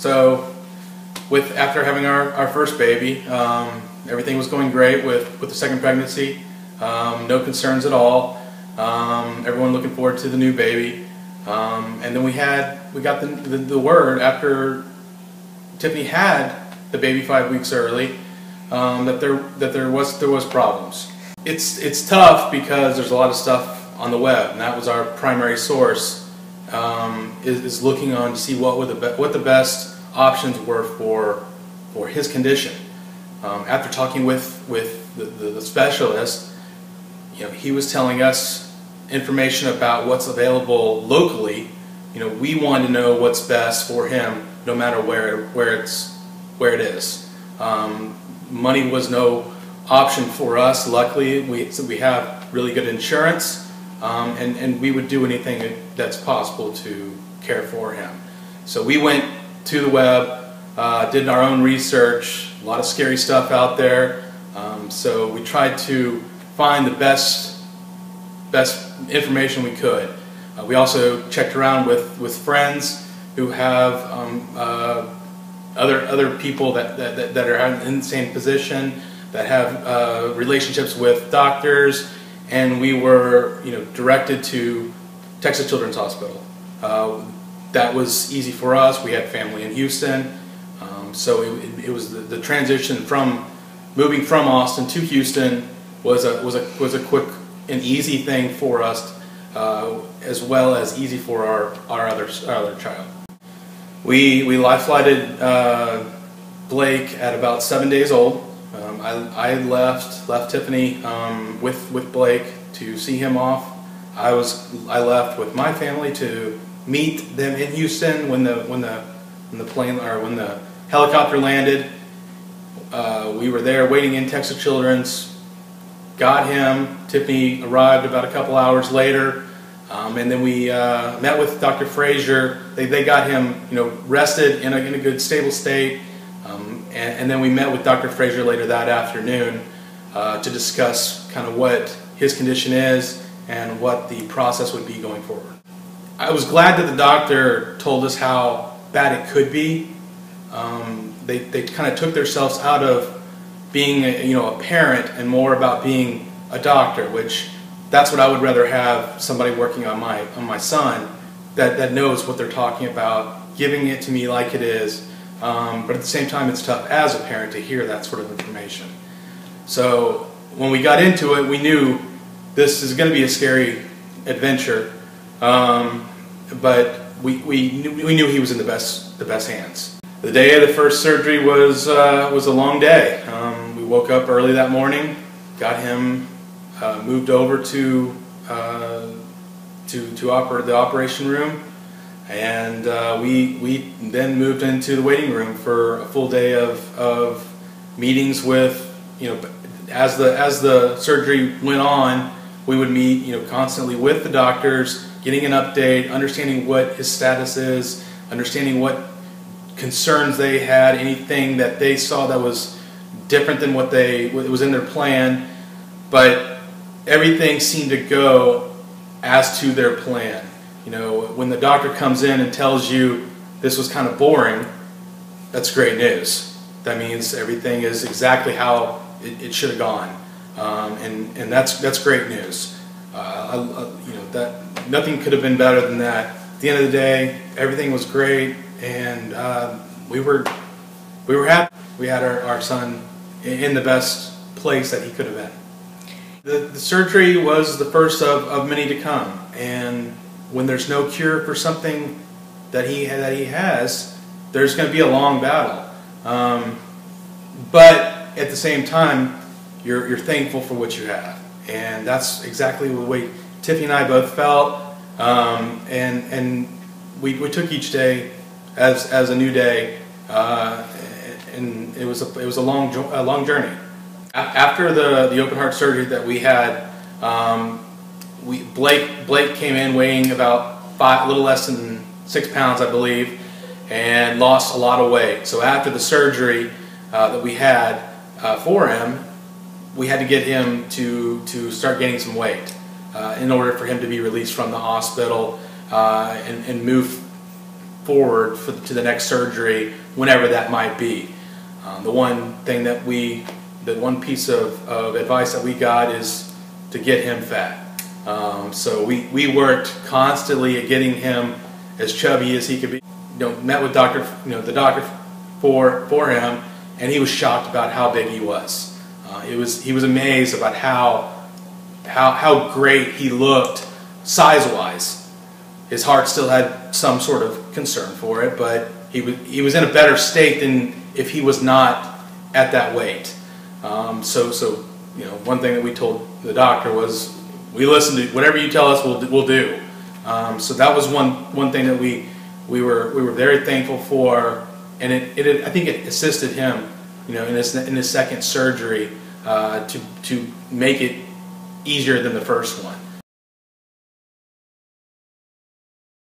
So after having our first baby, everything was going great with the second pregnancy. No concerns at all. Everyone looking forward to the new baby. And then we got the word after Tiffany had the baby 5 weeks early that there was problems. It's tough because there's a lot of stuff on the web, and that was our primary source. Is looking on to see what the best options were for his condition. After talking with the specialist, he was telling us information about what's available locally. We wanted to know what's best for him, no matter where it is. Money was no option for us. Luckily, we have really good insurance. And we would do anything that's possible to care for him. So we went to the web, did our own research, a lot of scary stuff out there. So we tried to find the best information we could. We also checked around with friends who have other people that are in the same position, that have relationships with doctors. And we were, directed to Texas Children's Hospital. That was easy for us. We had family in Houston, so it was the transition from moving from Austin to Houston was a quick and easy thing for us, as well as easy for our other child. We life flighted Blake at about 7 days old. I left Tiffany with Blake to see him off. I left with my family to meet them in Houston when the helicopter landed. We were there waiting in Texas Children's. Got him. Tiffany arrived about a couple hours later, and then we met with Dr. Frazier. They got him rested in a good stable state. And then we met with Dr. Frazier later that afternoon to discuss kind of what his condition is and what the process would be going forward. I was glad that the doctor told us how bad it could be. They kind of took themselves out of being a parent and more about being a doctor, which that's what I would rather have, somebody working on my son that knows what they're talking about, giving it to me like it is. But at the same time, it's tough as a parent to hear that sort of information. So when we got into it, we knew this is going to be a scary adventure, but we knew he was in the best hands. The day of the first surgery was a long day. We woke up early that morning, got him moved over to the operation room. And we then moved into the waiting room for a full day of meetings with, as the surgery went on, we would meet, constantly with the doctors, getting an update, understanding what his status is, understanding what concerns they had, anything that they saw that was different than what was in their plan. But everything seemed to go as to their plan. When the doctor comes in and tells you this was kind of boring, that's great news. That means everything is exactly how it should have gone, and that's great news. That nothing could have been better than that. At the end of the day, everything was great, and we were happy. We had our son in the best place that he could have been. The surgery was the first of many to come, and when there's no cure for something that he has, there's going to be a long battle. But at the same time, you're thankful for what you have, and that's exactly the way Tiffany and I both felt. And we took each day as a new day, and it was a long journey. After the open heart surgery that we had, Blake came in weighing about a little less than 6 pounds, I believe, and lost a lot of weight. So after the surgery that we had for him, we had to get him to start gaining some weight in order for him to be released from the hospital and move forward to the next surgery, whenever that might be. The one piece of advice that we got is to get him fat. So we worked constantly at getting him as chubby as he could be. Met with the doctor for him, and he was shocked about how big he was. He was amazed about how great he looked size-wise. His heart still had some sort of concern for it, but he was in a better state than if he was not at that weight. So one thing that we told the doctor was, we listen to whatever you tell us, we'll do. So that was one thing that we were very thankful for, and I think it assisted him, in his second surgery, to make it easier than the first one.